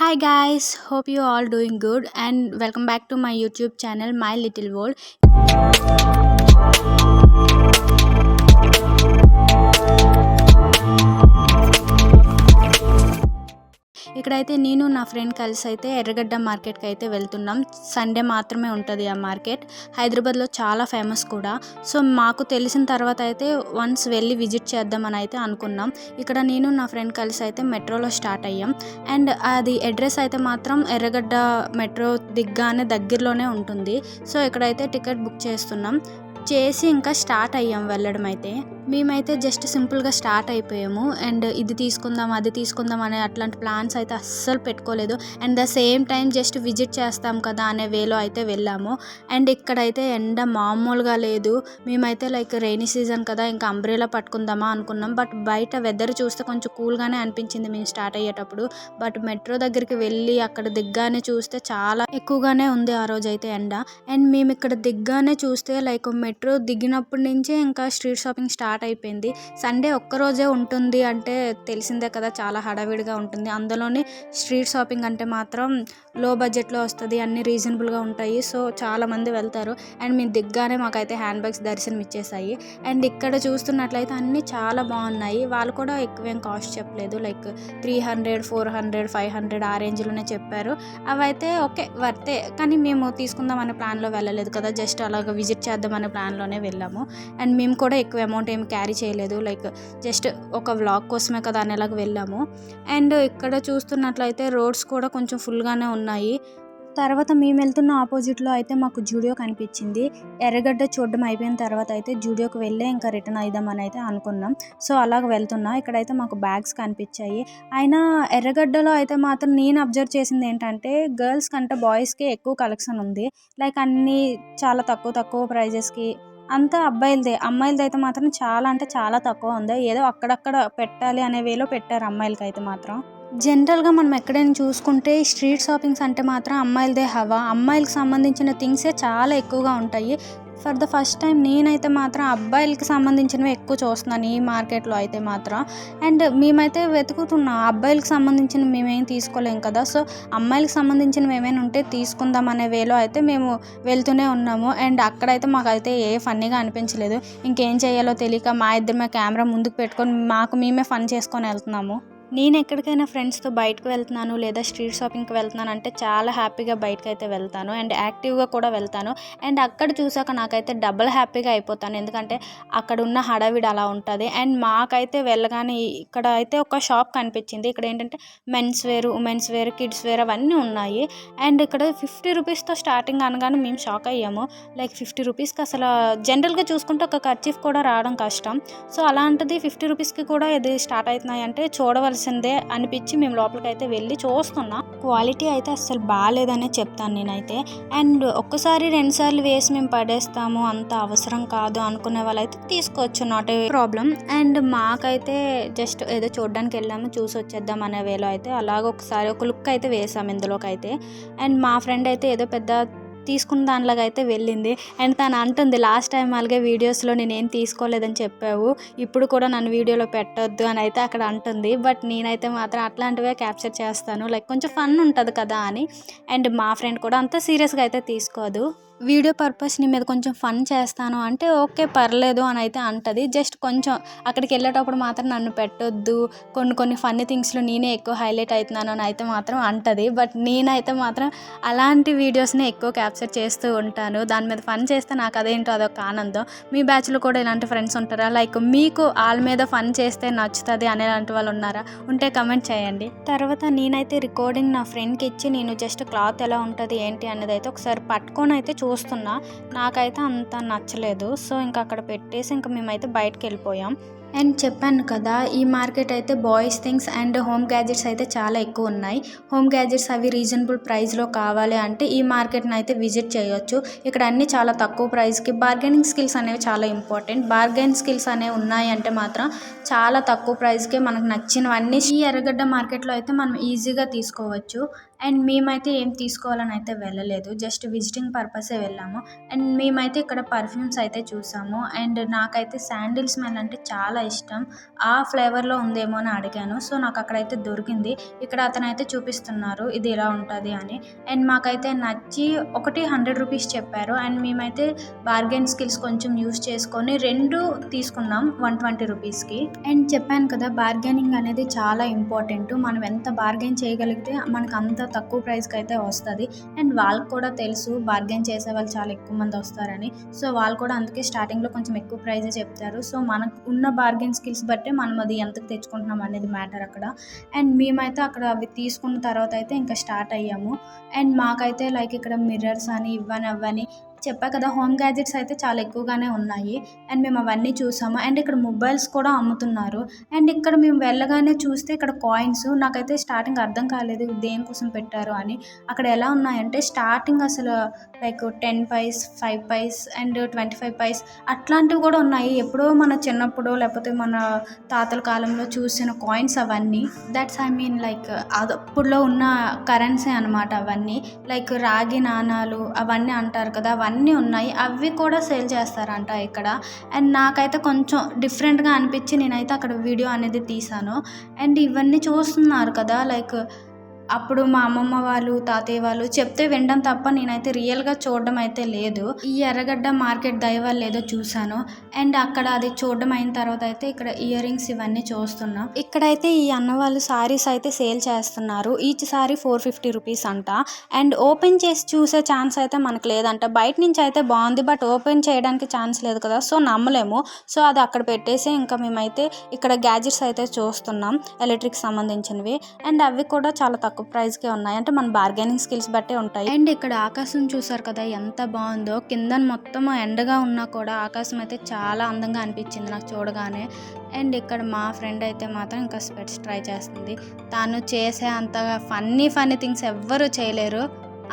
Hi guys, hope you all doing good and welcome back to my YouTube channel My Little World. ఇక్కడైతే నేను నా friend కలిసి అయితే ఎర్రగడ్డ మార్కెట్కి అయితే వెళ్తున్నాం. సండే మాత్రమే ఉంటుంది ఆ మార్కెట్. హైదరాబాద్లో చాలా ఫేమస్ కూడా. సో మాకు తెలిసిన తర్వాత అయితే వన్స్ వెళ్ళి విజిట్ చేద్దామని అయితే అనుకున్నాం. ఇక్కడ నేను నా ఫ్రెండ్ కలిసి అయితే మెట్రోలో స్టార్ట్ అయ్యాం. అండ్ అది అడ్రస్ అయితే మాత్రం ఎర్రగడ్డ మెట్రో దిగ్గానే దగ్గరలోనే ఉంటుంది. సో ఇక్కడైతే టికెట్ బుక్ చేసి ఇంకా స్టార్ట్ అయ్యాం వెళ్ళడం అయితే. మేమైతే జస్ట్ సింపుల్గా స్టార్ట్ అయిపోయాము. అండ్ ఇది తీసుకుందాం అది తీసుకుందాం అనే అట్లాంటి ప్లాన్స్ అయితే అస్సలు పెట్టుకోలేదు. And the same time just visit చేస్తాం కదా అనే వేలో అయితే వెళ్ళాము. అండ్ ఇక్కడైతే ఎండ మామూలుగా లేదు. మేమైతే లైక్ రైనీ సీజన్ కదా ఇంకా అంబ్రెలా పట్టుకుందామా అనుకున్నాం. బట్ బయట వెదర్ చూస్తే కొంచెం కూల్గానే అనిపించింది మేము స్టార్ట్ అయ్యేటప్పుడు. బట్ మెట్రో దగ్గరికి వెళ్ళి అక్కడ దిగ్గానే చూస్తే చాలా ఎక్కువగానే ఉంది ఆ రోజు అయితే ఎండ. అండ్ మేము ఇక్కడ దిగ్గానే చూస్తే లైక్ మెట్రో దిగినప్పటి నుంచే ఇంకా స్ట్రీట్ షాపింగ్ స్టార్ట్ అయిపోయింది. సండే ఒక్కరోజే ఉంటుంది అంటే తెలిసిందే కదా, చాలా హడావిడిగా ఉంటుంది. అందులోని స్ట్రీట్ షాపింగ్ అంటే మాత్రం లో బడ్జెట్లో వస్తుంది, అన్ని రీజనబుల్గా ఉంటాయి. సో చాలామంది వెళ్తారు. అండ్ మేము దిగ్గానే మాకైతే హ్యాండ్ బ్యాగ్స్ దర్శనం ఇచ్చేసాయి. అండ్ ఇక్కడ చూస్తున్నట్లయితే అన్నీ చాలా బాగున్నాయి. వాళ్ళు కూడా ఎక్కువేం కాస్ట్ చెప్పలేదు, లైక్ 300, 400, 500 ఆ రేంజ్లోనే చెప్పారు. అవైతే ఓకే వర్తే, కానీ మేము తీసుకుందాం అనే ప్లాన్లో వెళ్ళలేదు కదా, జస్ట్ అలాగ విజిట్ చేద్దాం అనే ప్లాన్లోనే వెళ్ళాము. అండ్ మేము కూడా ఎక్కువ అమౌంట్ ఏమి క్యారీ చేయలేదు, లైక్ జస్ట్ ఒక వ్లాగ్ కోసమే కదా అనేలాగా వెళ్ళాము. అండ్ ఇక్కడ చూస్తున్నట్లయితే రోడ్స్ కూడా కొంచెం ఫుల్గానే ఉన్నాయి. తర్వాత మేము వెళ్తున్న ఆపోజిట్లో అయితే మాకు జూడియో కనిపించింది. ఎర్రగడ్డ చూడడం అయిపోయిన తర్వాత అయితే జూడియోకి వెళ్ళే ఇంకా రిటర్న్ అయిదామని అయితే అనుకున్నాం. సో అలాగ వెళ్తున్నా ఇక్కడైతే మాకు బ్యాగ్స్ కనిపించాయి. అయినా ఎర్రగడ్డలో అయితే మాత్రం నేను అబ్జర్వ్ చేసింది ఏంటంటే గర్ల్స్ కంటే బాయ్స్కి ఎక్కువ కలెక్షన్ ఉంది. లైక్ అన్నీ చాలా తక్కువ ప్రైజెస్కి అంతా అమ్మాయిలది అయితే మాత్రం చాలా అంటే చాలా తక్కువ ఉంది. ఏదో అక్కడక్కడ పెట్టాలి అనే వేలో పెట్టారు అమ్మాయిలకి అయితే మాత్రం. జనరల్గా మనం ఎక్కడైనా చూసుకుంటే స్ట్రీట్ షాపింగ్స్ అంటే మాత్రం అమ్మాయిలదే హవా. అమ్మాయిలకు సంబంధించిన థింగ్సే చాలా ఎక్కువగా ఉంటాయి. ఫర్ ద ఫస్ట్ టైం నేనైతే మాత్రం అబ్బాయిలకి సంబంధించినవి ఎక్కువ చూస్తున్నాను ఈ మార్కెట్లో అయితే మాత్రం. అండ్ మేమైతే వెతుకుతున్నాం, అబ్బాయిలకు సంబంధించినవి మేమేం తీసుకోలేం కదా. సో అమ్మాయిలకు సంబంధించినవి ఏమైనా ఉంటే తీసుకుందాం అనే వేలో అయితే మేము వెళ్తూనే ఉన్నాము. అండ్ అక్కడైతే మాకైతే ఏ ఫన్నీగా అనిపించలేదు. ఇంకేం చేయాలో తెలియక మా కెమెరా ముందుకు పెట్టుకొని మాకు మేమే ఫన్ చేసుకొని వెళ్తున్నాము. నేను ఎక్కడికైనా ఫ్రెండ్స్తో బయటకు వెళ్తున్నాను లేదా స్ట్రీట్ షాపింగ్కి వెళ్తున్నాను అంటే చాలా హ్యాపీగా బయటకు అయితే వెళ్తాను అండ్ యాక్టివ్గా కూడా వెళ్తాను. అండ్ అక్కడ చూసాక నాకైతే డబుల్ హ్యాపీగా అయిపోతాను, ఎందుకంటే అక్కడ ఉన్న హడావిడి అలా ఉంటుంది. అండ్ మాకైతే వెళ్ళగానే ఇక్కడ అయితే ఒక షాప్ కనిపించింది. ఇక్కడ ఏంటంటే men's wear, women's wear, kids wear అవన్నీ ఉన్నాయి. అండ్ ఇక్కడ 50 రూపీస్తో స్టార్టింగ్ అనగానే మేము షాక్ అయ్యాము. లైక్ 50 రూపీస్కి అసలు జనరల్గా చూసుకుంటే ఒక కర్చీఫ్ కూడా రావడం కష్టం. సో అలాంటిది 50 రూపీస్కి కూడా ఇది స్టార్ట్ అవుతున్నాయి అంటే చూడవలసిందే అనిపించి మేము లోపలికి అయితే వెళ్ళి చూస్తున్నాం. క్వాలిటీ అయితే అస్సలు బాగాలేదనే చెప్తాను నేనైతే. అండ్ ఒక్కసారి 2 సార్లు వేసి మేము పడేస్తాము, అంత అవసరం కాదు అనుకునే వాళ్ళైతే తీసుకోవచ్చు, నాట్ ఏ ప్రాబ్లం. అండ్ మాకైతే జస్ట్ ఏదో చూడడానికి వెళ్ళాము, చూసి వచ్చేద్దాం అనే వేలో అయితే అలాగ ఒకసారి ఒక లుక్ అయితే వేసాము ఇందులోకి అయితే. అండ్ మా ఫ్రెండ్ అయితే ఏదో పెద్ద తీసుకున్న దానిలాగా అయితే వెళ్ళింది. అండ్ తను అంటుంది, లాస్ట్ టైం అలాగే వీడియోస్లో నేనేం తీసుకోలేదని చెప్పావు, ఇప్పుడు కూడా నన్ను వీడియోలో పెట్టొద్దు అని అయితే అక్కడ అంటుంది. బట్ నేనైతే మాత్రం అట్లాంటివే క్యాప్చర్ చేస్తాను, లైక్ కొంచెం ఫన్ ఉంటుంది కదా అని. అండ్ మా ఫ్రెండ్ కూడా అంత సీరియస్గా అయితే తీసుకోదు. వీడియో పర్పస్ నీ మీద కొంచెం ఫన్ చేస్తాను అంటే ఓకే పర్లేదు అని అయితే అంటుంది. జస్ట్ కొంచెం అక్కడికి వెళ్ళేటప్పుడు మాత్రం నన్ను పెట్టొద్దు, కొన్ని ఫన్నీ థింగ్స్లో నేనే ఎక్కువ హైలైట్ అవుతున్నాను అని అయితే మాత్రం అంటుంది. బట్ నేనైతే మాత్రం అలాంటి వీడియోస్ని ఎక్కువ క్యాప్చర్ చేస్తూ ఉంటాను. దాని మీద ఫన్ చేస్తే నాకు అదేంటో అదొక ఆనందం. మీ బ్యాచ్లో కూడా ఇలాంటి ఫ్రెండ్స్ ఉంటారా, లైక్ మీకు వాళ్ళ మీద ఫన్ చేస్తే నచ్చుతుంది అనేలాంటి వాళ్ళు ఉన్నారా? ఉంటే కమెంట్ చేయండి. తర్వాత నేనైతే రికార్డింగ్ నా ఫ్రెండ్కి ఇచ్చి నేను జస్ట్ క్లాత్ ఎలా ఉంటుంది ఏంటి అనేది అయితే ఒకసారి పట్టుకొని అయితే చూస్తున్నా. నాకైతే అంత నచ్చలేదు. సో ఇంకా అక్కడ పెట్టేసి ఇంకా మేమైతే బయటకు వెళ్ళిపోయాం. అండ్ చెప్పాను కదా, ఈ మార్కెట్ అయితే boys things and home gadgets అయితే చాలా ఎక్కువ ఉన్నాయి. హోమ్ గ్యాజెట్స్ అవి రీజనబుల్ ప్రైస్లో కావాలి అంటే ఈ మార్కెట్ని అయితే విజిట్ చేయొచ్చు. ఇక్కడ అన్నీ చాలా తక్కువ ప్రైస్కి, బార్గెనింగ్ స్కిల్స్ అనేవి చాలా ఇంపార్టెంట్. బార్గెన్ స్కిల్స్ అనేవి ఉన్నాయి అంటే మాత్రం చాలా తక్కువ ప్రైస్కే మనకు నచ్చినవన్నీ ఈ ఎర్రగడ్డ మార్కెట్లో అయితే మనం ఈజీగా తీసుకోవచ్చు. అండ్ మేమైతే ఏం తీసుకోవాలని అయితే వెళ్ళలేదు, జస్ట్ విజిటింగ్ పర్పసే వెళ్ళాము. అండ్ మేమైతే ఇక్కడ పర్ఫ్యూమ్స్ అయితే చూసాము. అండ్ నాకైతే శాండిల్ స్మెల్ అంటే చాలా ఇష్టం, ఆ ఫ్లేవర్లో ఉందేమో అని అడిగాను. సో నాకు అక్కడైతే దొరికింది. ఇక్కడ అతనైతే చూపిస్తున్నారు ఇది ఇలా ఉంటుంది అని. అండ్ మాకైతే నచ్చి ఒకటి 100 రూపీస్ చెప్పారు. అండ్ మేమైతే బార్గెన్ స్కిల్స్ కొంచెం యూస్ చేసుకొని 2 తీసుకున్నాం 120 రూపీస్కి. అండ్ చెప్పాను కదా, బార్గెనింగ్ అనేది చాలా ఇంపార్టెంట్. మనం ఎంత బార్గెన్ చేయగలిగితే మనకు అంత తక్కువ ప్రైస్కి అయితే వస్తుంది. అండ్ వాళ్ళకి కూడా తెలుసు బార్గెన్ చేసే వాళ్ళు చాలా ఎక్కువ మంది వస్తారని. సో వాళ్ళు కూడా అందుకే స్టార్టింగ్లో కొంచెం ఎక్కువ ప్రైజే చెప్తారు. సో మనకు ఉన్న బార్గెన్ స్కిల్స్ బట్టే మనం అది ఎంతకు తెచ్చుకుంటున్నాం అనేది మ్యాటర్ అక్కడ. అండ్ మేమైతే అక్కడ అవి తీసుకున్న తర్వాత అయితే ఇంకా స్టార్ట్ అయ్యాము. అండ్ మాకైతే లైక్ ఇక్కడ మిర్రర్స్ అని ఇవ్వని అవ్వని చెప్పా కదా, హోమ్ గ్యాజెట్స్ అయితే చాలా ఎక్కువగానే ఉన్నాయి. అండ్ మేము అవన్నీ చూసాము. అండ్ ఇక్కడ మొబైల్స్ కూడా అమ్ముతున్నారు. అండ్ ఇక్కడ మేము వెళ్ళగానే చూస్తే ఇక్కడ కాయిన్స్, నాకైతే స్టార్టింగ్ అర్థం కాలేదు దేనికోసం పెట్టారు అని. అక్కడ ఎలా ఉన్నాయంటే స్టార్టింగ్ అసలు లైక్ 10 పైస్, 5 పైస్ అండ్ 25 పైస్ అట్లాంటివి కూడా ఉన్నాయి. ఎప్పుడో మన చిన్నప్పుడు లేకపోతే మన తాతల కాలంలో చూసిన కాయిన్స్ అవన్నీ. దట్స్ ఐ మీన్ లైక్ అప్పుడులో ఉన్న కరెన్సీ అనమాట అవన్నీ. లైక్ రాగి నాణాలు అవన్నీ అంటారు కదా, అవన్నీ ఉన్నాయి. అవి కూడా సేల్ చేస్తారంట ఇక్కడ. అండ్ నాకైతే కొంచెం డిఫరెంట్గా అనిపించి నేనైతే అక్కడ వీడియో అనేది తీసాను. అండ్ ఇవన్నీ చూస్తున్నారు కదా, లైక్ అప్పుడు మా అమ్మమ్మ వాళ్ళు, తాతయ్య వాళ్ళు చెప్తే వినడం తప్ప నేనైతే రియల్గా చూడడం అయితే లేదు. ఈ ఎర్రగడ్డ మార్కెట్ దయ వల్ల ఏదో చూసాను. అండ్ అక్కడ అది చూడడం అయిన తర్వాత అయితే ఇక్కడ ఇయర్ రింగ్స్ ఇవన్నీ చూస్తున్నాం. ఇక్కడైతే ఈ అన్న వాళ్ళు సారీస్ అయితే సేల్ చేస్తున్నారు. ఈచ్ సారీ 450 రూపీస్ అంట. అండ్ ఓపెన్ చేసి చూసే ఛాన్స్ అయితే మనకు లేదంట. బయట నుంచి అయితే బాగుంది, బట్ ఓపెన్ చేయడానికి ఛాన్స్ లేదు కదా, సో నమ్మలేము. సో అది అక్కడ పెట్టేసి ఇంకా మేమైతే ఇక్కడ గ్యాజెట్స్ అయితే చూస్తున్నాం, ఎలక్ట్రిక్ సంబంధించినవి. అండ్ అవి కూడా చాలా తక్కువ ప్రైస్కే ఉన్నాయి, అంటే మన బార్గెనింగ్ స్కిల్స్ బట్టే ఉంటాయి. అండ్ ఇక్కడ ఆకాశం చూసారు కదా ఎంత బాగుందో, కింద మొత్తం ఎండగా ఉన్నా కూడా ఆకాశం అయితే చాలా అందంగా అనిపించింది నాకు చూడగానే. అండ్ ఇక్కడ మా ఫ్రెండ్ అయితే మాత్రం ఇంకా స్పెట్స్ ట్రై చేస్తుంది. తాను చేసే అంత ఫన్నీ థింగ్స్ ఎవ్వరూ చేయలేరు,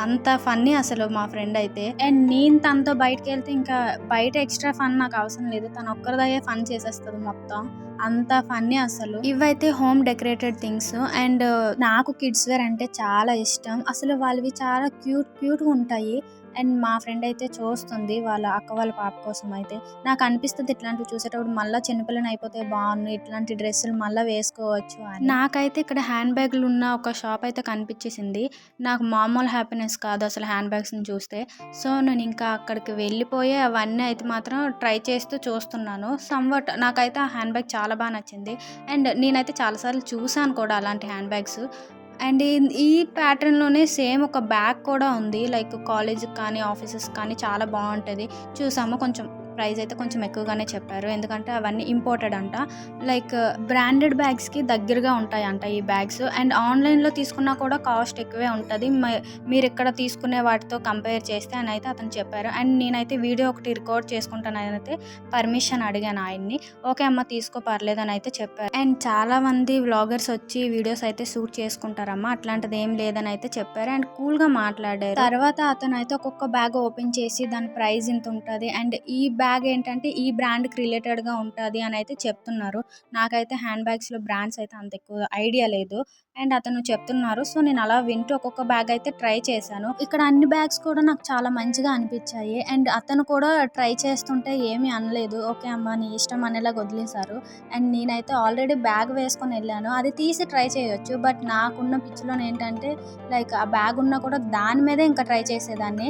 అంత ఫన్నీ అసలు మా ఫ్రెండ్ అయితే. అండ్ నేను తనతో బయటకు వెళ్తే ఇంకా బయట ఎక్స్ట్రా ఫన్ నాకు అవసరం లేదు, తను ఒక్కరిదయ్యే ఫన్ చేసేస్తుంది మొత్తం, అంత ఫన్నీ అసలు. ఇవైతే హోమ్ డెకరేటెడ్ థింగ్స్. అండ్ నాకు కిడ్స్ వేర్ అంటే చాలా ఇష్టం అసలు, వాళ్ళవి చాలా క్యూట్గా ఉంటాయి. అండ్ మా ఫ్రెండ్ అయితే చూస్తుంది వాళ్ళ అక్క వాళ్ళ పాప కోసం అయితే. నాకు అనిపిస్తుంది ఇట్లాంటివి చూసేటప్పుడు మళ్ళీ చిన్నపిల్లని అయిపోతే బాగుంది, ఇట్లాంటి డ్రెస్సులు మళ్ళీ వేసుకోవచ్చు అని. నాకైతే ఇక్కడ హ్యాండ్ బ్యాగులు ఉన్న ఒక షాప్ అయితే కనిపించేసింది. నాకు మామూలు హ్యాపీనెస్ కాదు అసలు హ్యాండ్ బ్యాగ్స్ని చూస్తే. సో నేను ఇంకా అక్కడికి వెళ్ళిపోయి అవన్నీ అయితే మాత్రం ట్రై చేస్తూ చూస్తున్నాను. సమ్వాట్ నాకైతే ఆ హ్యాండ్ బ్యాగ్ చాలా బాగా నచ్చింది. అండ్ నేనైతే చాలాసార్లు చూసాను కూడా అలాంటి హ్యాండ్ బ్యాగ్స్. అండ్ ఈ ప్యాటర్న్లోనే సేమ్ ఒక బ్యాగ్ కూడా ఉంది, లైక్ కాలేజ్కి కానీ ఆఫీసెస్ కానీ చాలా బాగుంటుంది. చూసాము, కొంచెం ప్రైస్ అయితే కొంచెం ఎక్కువగానే చెప్పారు, ఎందుకంటే అవన్నీ ఇంపోర్టెడ్ అంట. లైక్ బ్రాండెడ్ బ్యాగ్స్కి దగ్గరగా ఉంటాయంట ఈ బ్యాగ్స్. అండ్ ఆన్లైన్లో తీసుకున్నా కూడా కాస్ట్ ఎక్కువే ఉంటుంది మీరు ఇక్కడ తీసుకునే వాటితో కంపేర్ చేస్తే అని అయితే అతను చెప్పారు. అండ్ నేనైతే వీడియో ఒకటి రికార్డ్ చేసుకుంటానని అయితే పర్మిషన్ అడిగాను ఆయన్ని. ఓకే అమ్మ తీసుకో పర్లేదని అయితే చెప్పారు. అండ్ చాలా మంది వ్లాగర్స్ వచ్చి వీడియోస్ అయితే షూట్ చేసుకుంటారమ్మా, అట్లాంటిది ఏం లేదని అయితే చెప్పారు. అండ్ కూల్గా మాట్లాడారు. తర్వాత అతను అయితే ఒక్కొక్క బ్యాగ్ ఓపెన్ చేసి దాని ప్రైస్ ఇంత ఉంటుంది, అండ్ ఈ బ్యాగ్ ఏంటంటే ఈ బ్రాండ్కి రిలేటెడ్గా ఉంటుంది అని అయితే చెప్తున్నారు. నాకైతే హ్యాండ్ బ్యాగ్స్లో బ్రాండ్స్ అయితే అంత ఎక్కువ ఐడియా లేదు. అండ్ అతను చెప్తున్నారు, సో నేను అలా వింటూ ఒక్కొక్క బ్యాగ్ అయితే ట్రై చేశాను. ఇక్కడ అన్ని బ్యాగ్స్ కూడా నాకు చాలా మంచిగా అనిపించాయి. అండ్ అతను కూడా ట్రై చేస్తుంటే ఏమీ అనలేదు, ఓకే అమ్మ నీ ఇష్టం అనేలాగా వదిలేశారు. అండ్ నేనైతే ఆల్రెడీ బ్యాగ్ వేసుకొని వెళ్ళాను, అది తీసి ట్రై చేయొచ్చు, బట్ నాకున్న పిచ్చిలో ఏంటంటే లైక్ ఆ బ్యాగ్ ఉన్నా కూడా దాని మీదే ఇంకా ట్రై చేసేదాన్ని.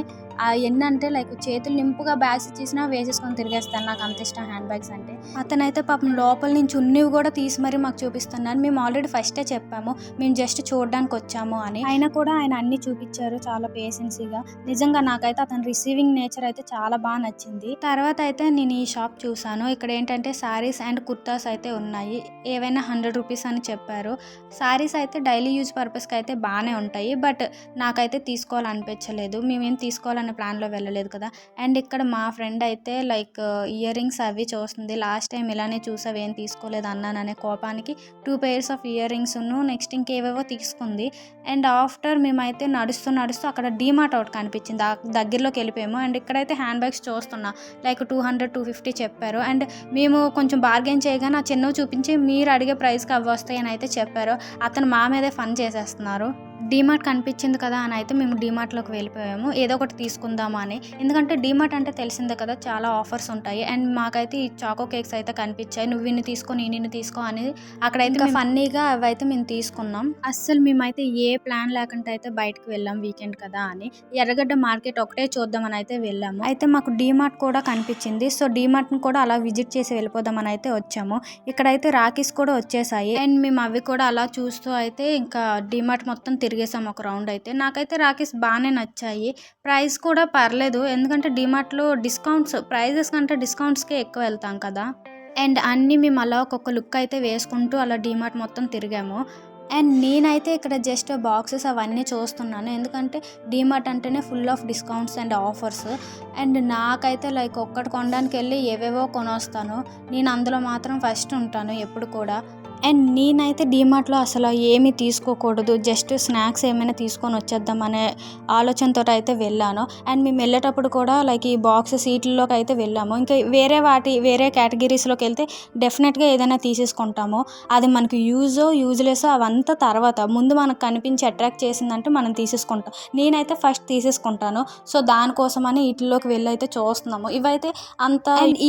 ఎన్నంటే లైక్ చేతులు నింపుగా బ్యాగ్స్ ఇచ్చేసినా వేసేసుకొని తిరిగేస్తాను, నాకు అంత ఇష్టం హ్యాండ్ బ్యాగ్స్ అంటే. అతనైతే పాపం లోపల నుంచి ఉన్నవి కూడా తీసి మరీ మాకు చూపిస్తున్నారు. మేము ఆల్రెడీ ఫస్టే చెప్పాము మేము జస్ట్ చూడడానికి వచ్చాము అని, అయినా కూడా ఆయన అన్ని చూపించారు చాలా పేషెన్సీగా. నిజంగా నాకైతే అతని రిసీవింగ్ నేచర్ అయితే చాలా బాగా నచ్చింది. తర్వాత అయితే నేను ఈ షాప్ చూసాను. ఇక్కడ ఏంటంటే సారీస్ అండ్ కుర్తాస్ అయితే ఉన్నాయి, ఏవైనా 100 రూపీస్ అని చెప్పారు. సారీస్ అయితే డైలీ యూజ్ పర్పస్కి అయితే బాగానే ఉంటాయి, బట్ నాకైతే తీసుకోవాలనిపించలేదు, మేమేం తీసుకోవాలనే ప్లాన్లో వెళ్ళలేదు కదా. అండ్ ఇక్కడ మా ఫ్రెండ్ అయితే లైక్ ఇయర్ రింగ్స్ అవి చూస్తుంది. లాస్ట్ టైం ఇలానే చూసావు ఏం తీసుకోలేదు అన్నాననే కోపానికి 2 pairs of ear rings next ఇంక ఇంకేవేవో తీసుకుంది. అండ్ ఆఫ్టర్ మేమైతే నడుస్తూ అక్కడ డీమార్ట్ ఒకటి కనిపించింది. దగ్గరలోకి వెళ్ళిపోయాము. అండ్ ఇక్కడైతే హ్యాండ్ బ్యాగ్స్ చూస్తున్నా లైక్ 200, 250 చెప్పారు. అండ్ మేము కొంచెం బార్గెన్ చేయగానే ఆ చిన్నవి చూపించి మీరు అడిగే ప్రైస్కి అవి వస్తాయి అని అయితే చెప్పారు. అతను మా మీదే ఫన్ చేసేస్తున్నారు. డీమార్ట్ కనిపించింది కదా అని అయితే మేము డీమార్ట్లోకి వెళ్ళిపోయాము. ఏదో ఒకటి తీసుకుందామా అని. ఎందుకంటే డీమార్ట్ అంటే తెలిసిందే కదా, చాలా ఆఫర్స్ ఉంటాయి. అండ్ మాకైతే ఈ చాకో కేక్స్ అయితే కనిపించాయి. నువ్వు ఇన్ని తీసుకో, నేను ఇన్ని తీసుకో అని అక్కడైతే ఫన్నీగా అవి అయితే మేము తీసుకున్నాం. అస్సలు మేమైతే ఏ ప్లాన్ లేకుండా అయితే బయటకు వెళ్ళాం వీకెండ్ కదా అని. ఎర్రగడ్డ మార్కెట్ ఒకటే చూద్దామని అయితే వెళ్ళాము. అయితే మాకు డీమార్ట్ కూడా కనిపించింది. సో డీమార్ట్ని కూడా అలా విజిట్ చేసి వెళ్ళిపోదామని అయితే వచ్చాము. ఇక్కడైతే రాఖీస్ కూడా వచ్చేసాయి. అండ్ మేము అవి కూడా అలా చూస్తూ అయితే ఇంకా డీమార్ట్ మొత్తం తిరిగేసాం ఒక రౌండ్ అయితే. నాకైతే రాఖీస్ బాగానే నచ్చాయి. ప్రైస్ కూడా పర్లేదు. ఎందుకంటే డీమార్ట్లో ప్రైజెస్ కంటే డిస్కౌంట్స్కే ఎక్కువ వెళ్తాం కదా. అండ్ అన్నీ మేము అలా ఒక్కొక్క లుక్ అయితే వేసుకుంటూ అలా డీమార్ట్ మొత్తం తిరిగాము. అండ్ నేనైతే ఇక్కడ జస్ట్ బాక్సెస్ అవన్నీ చూస్తున్నాను. ఎందుకంటే డీమార్ట్ అంటేనే full of discounts and offers. And నాకైతే లైక్ ఒక్కటి కొనడానికి వెళ్ళి ఏవేవో కొనొస్తాను. నేను అందులో మాత్రం ఫస్ట్ ఉంటాను ఎప్పుడు కూడా. అండ్ నేనైతే డీమార్ట్లో అసలు ఏమీ తీసుకోకూడదు, జస్ట్ స్నాక్స్ ఏమైనా తీసుకొని వచ్చేద్దాం అనే ఆలోచనతో అయితే వెళ్ళాను. అండ్ మేము వెళ్ళేటప్పుడు కూడా లైక్ ఈ బాక్స్ సీట్లలోకి అయితే వెళ్ళాము. ఇంకా వేరే కేటగిరీస్లోకి వెళ్తే డెఫినెట్గా ఏదైనా తీసేసుకుంటాము. అది మనకి యూజ్లెస్ అవంతా తర్వాత, ముందు మనకు కనిపించి అట్రాక్ట్ చేసిందంటే మనం తీసేసుకుంటాం. నేనైతే ఫస్ట్ తీసేసుకుంటాను. సో దానికోసమని వీటిలోకి వెళ్ళి అయితే చూస్తున్నాము. ఇవైతే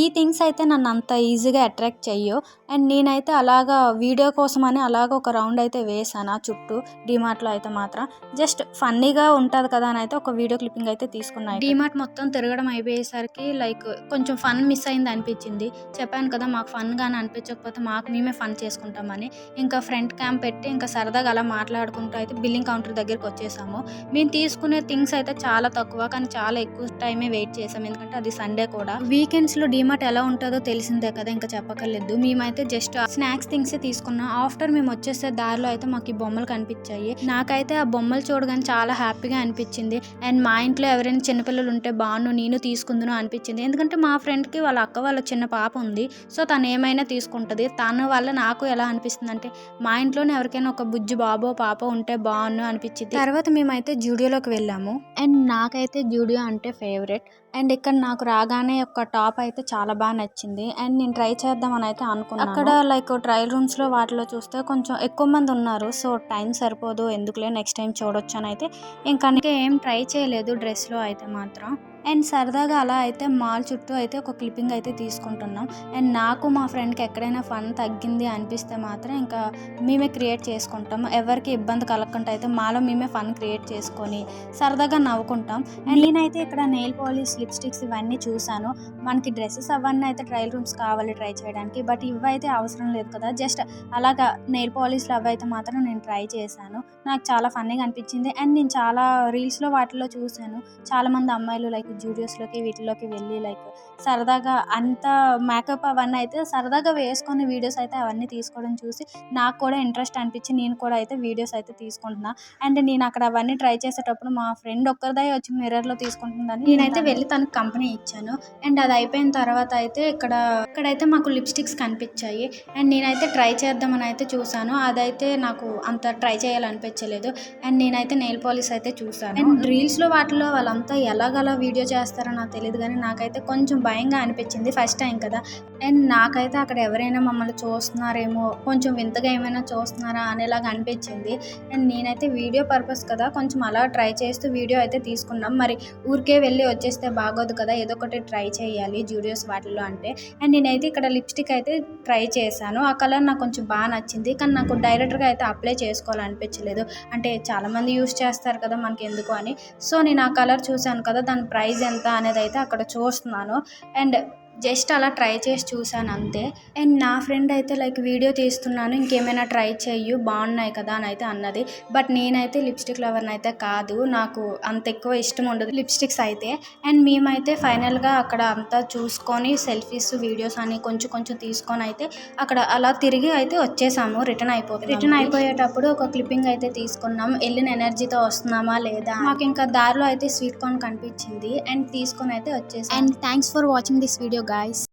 ఈ థింగ్స్ అయితే నన్ను అంత ఈజీగా అట్రాక్ట్ చెయ్యవు. అండ్ నేనైతే అలాగా వీడియో కోసమని అలాగ ఒక రౌండ్ అయితే వేసాను ఆ చుట్టూ డీమార్ట్లో అయితే మాత్రం. జస్ట్ ఫన్నీగా ఉంటుంది కదా అని అయితే ఒక వీడియో క్లిప్పింగ్ అయితే తీసుకున్నాను. డీమార్ట్ మొత్తం తిరగడం అయిపోయేసరికి లైక్ కొంచెం ఫన్ మిస్ అయింది అనిపించింది. చెప్పాను కదా, మాకు ఫన్గానే అనిపించకపోతే మేమే ఫన్ చేసుకుంటామని. ఇంకా ఫ్రంట్ క్యాంప్ పెట్టి ఇంకా సరదాగా అలా మాట్లాడుకుంటూ అయితే బిల్లింగ్ కౌంటర్ దగ్గరికి వచ్చేసాము. మేము తీసుకునే థింగ్స్ అయితే చాలా తక్కువ, కానీ చాలా ఎక్కువ టైమే వెయిట్ చేసాం. ఎందుకంటే అది సండే కూడా. వీకెండ్స్లో డీమార్ట్ ఎలా ఉంటుందో తెలిసిందే కదా, ఇంకా చెప్పక్కర్లేదు. మేమైతే జస్ట్ స్నాక్స్ థింగ్స్ తీసుకున్నాం. ఆఫ్టర్ మేము వచ్చేసే దారిలో అయితే మాకు ఈ బొమ్మలు కనిపించాయి. నాకైతే ఆ బొమ్మలు చూడగానే చాలా హ్యాపీగా అనిపించింది. అండ్ మా ఇంట్లో ఎవరైనా చిన్నపిల్లలు ఉంటే బాగుండు, నేను తీసుకుందును అనిపించింది. ఎందుకంటే మా ఫ్రెండ్కి వాళ్ళ అక్క వాళ్ళ చిన్న పాప ఉంది. సో తను ఏమైనా తీసుకుంటుంది. తన వల్ల నాకు ఎలా అనిపిస్తుంది అంటే, మా ఇంట్లోనే ఎవరికైనా ఒక బుజ్జి బాబో పాపో ఉంటే బాగుండు అనిపించింది. తర్వాత మేమైతే జూడియోలోకి వెళ్ళాము. అండ్ నాకైతే జూడియో అంటే ఫేవరెట్. అండ్ ఇక్కడ నాకు రాగానే ఒక టాప్ అయితే చాలా బాగా నచ్చింది. అండ్ నేను ట్రై చేద్దామని అయితే అనుకున్నాను. అక్కడ లైక్ ట్రయల్ రూమ్స్లో వాటిలో చూస్తే కొంచెం ఎక్కువ మంది ఉన్నారు. సో టైం సరిపోదు, ఎందుకులే నెక్స్ట్ టైం చూడొచ్చు అని అయితే ఇంకా ఏం ట్రై చేయలేదు డ్రెస్లో అయితే మాత్రం. అండ్ సరదాగా అలా అయితే మాల్ చుట్టూ అయితే ఒక క్లిప్పింగ్ అయితే తీసుకుంటున్నాం. అండ్ నాకు మా ఫ్రెండ్కి ఎక్కడైనా ఫన్ తగ్గింది అనిపిస్తే మాత్రం ఇంకా మేమే క్రియేట్ చేసుకుంటాం. ఎవరికి ఇబ్బంది కలగకుండా అయితే మాలో మేమే ఫన్ క్రియేట్ చేసుకొని సరదాగా నవ్వుకుంటాం. అండ్ నేనైతే ఇక్కడ నెయిల్ పాలిష్, లిప్స్టిక్స్ ఇవన్నీ చూసాను. మనకి డ్రెస్సెస్ అవన్నీ అయితే ట్రయల్ రూమ్స్ కావాలి ట్రై చేయడానికి, బట్ ఇవైతే అవసరం లేదు కదా. జస్ట్ అలాగా నెయిల్ పాలిష్లు అవైతే మాత్రం నేను ట్రై చేశాను. నాకు చాలా ఫన్నీగా అనిపించింది. అండ్ నేను చాలా రీల్స్లో వాటిలో చూశాను, చాలామంది అమ్మాయిలు లైక్ జూడియోస్లోకి వీటిలోకి వెళ్ళి లైక్ సరదాగా అంత మేకప్ అవన్నీ అయితే సరదాగా వేసుకొని వీడియోస్ అయితే అవన్నీ తీసుకోవడం చూసి నాకు కూడా ఇంట్రెస్ట్ అనిపించి నేను కూడా అయితే వీడియోస్ అయితే తీసుకుంటున్నా. అండ్ నేను అక్కడ అవన్నీ ట్రై చేసేటప్పుడు మా ఫ్రెండ్ ఒక్కరిదే వచ్చి మిర్రర్లో తీసుకుంటుందని నేనైతే వెళ్ళి తనకు కంపెనీ ఇచ్చాను. అండ్ అది అయిపోయిన తర్వాత అయితే ఇక్కడైతే మాకు లిప్స్టిక్స్ కనిపించాయి. అండ్ నేనైతే ట్రై చేద్దామని అయితే చూసాను. అదైతే నాకు అంత ట్రై చేయాలనిపించలేదు. అండ్ నేనైతే నెయిల్ పాలిష్ అయితే చూసాను. అండ్ రీల్స్లో వాటిలో వాళ్ళంతా ఎలాగలా వీడియో చేస్తారో నాకు తెలియదు, కానీ నాకైతే కొంచెం భయంగా అనిపించింది ఫస్ట్ టైం కదా. అండ్ నాకైతే అక్కడ ఎవరైనా మమ్మల్ని చూస్తున్నారేమో, కొంచెం వింతగా ఏమైనా చూస్తున్నారా అనేలాగా అనిపించింది. అండ్ నేనైతే వీడియో పర్పస్ కదా కొంచెం అలా ట్రై చేస్తూ వీడియో అయితే తీసుకున్నాం. మరి ఊరికే వెళ్ళి వచ్చేస్తే బాగోదు కదా, ఏదో ఒకటి ట్రై చేయాలి జూడియోస్ వాటిల్లో అంటే. అండ్ నేనైతే ఇక్కడ లిప్స్టిక్ అయితే ట్రై చేశాను. ఆ కలర్ నాకు కొంచెం బాగా నచ్చింది, కానీ నాకు డైరెక్ట్గా అయితే అప్లై చేసుకోవాలనిపించలేదు. అంటే చాలామంది యూస్ చేస్తారు కదా, మనకి ఎందుకు అని. సో నేను ఆ కలర్ చూశాను కదా, దాని ప్రైస్ ఎంత అనేది అయితే అక్కడ చూస్తున్నాను. అండ్ జస్ట్ అలా ట్రై చేసి చూసాను అంతే. అండ్ నా ఫ్రెండ్ అయితే లైక్ వీడియో తీస్తున్నాను, ఇంకేమైనా ట్రై చెయ్యు బాగున్నాయి కదా అని అయితే అన్నది. బట్ నేనైతే లిప్స్టిక్ లవర్ని అయితే కాదు, నాకు అంత ఎక్కువ ఇష్టం ఉండదు లిప్స్టిక్స్ అయితే. అండ్ మేమైతే ఫైనల్గా అక్కడ అంతా చూసుకొని సెల్ఫీస్, వీడియోస్ అని కొంచెం తీసుకొని అయితే అక్కడ అలా తిరిగి అయితే వచ్చేసాము. రిటర్న్ అయిపోయేటప్పుడు ఒక క్లిప్పింగ్ అయితే తీసుకున్నాం. వెళ్ళిన ఎనర్జీతో వస్తున్నామా లేదా. మాకు ఇంకా దారిలో అయితే స్వీట్ కార్న్ కనిపించింది అండ్ తీసుకొని అయితే వచ్చేసాం. And thanks for watching this video guys.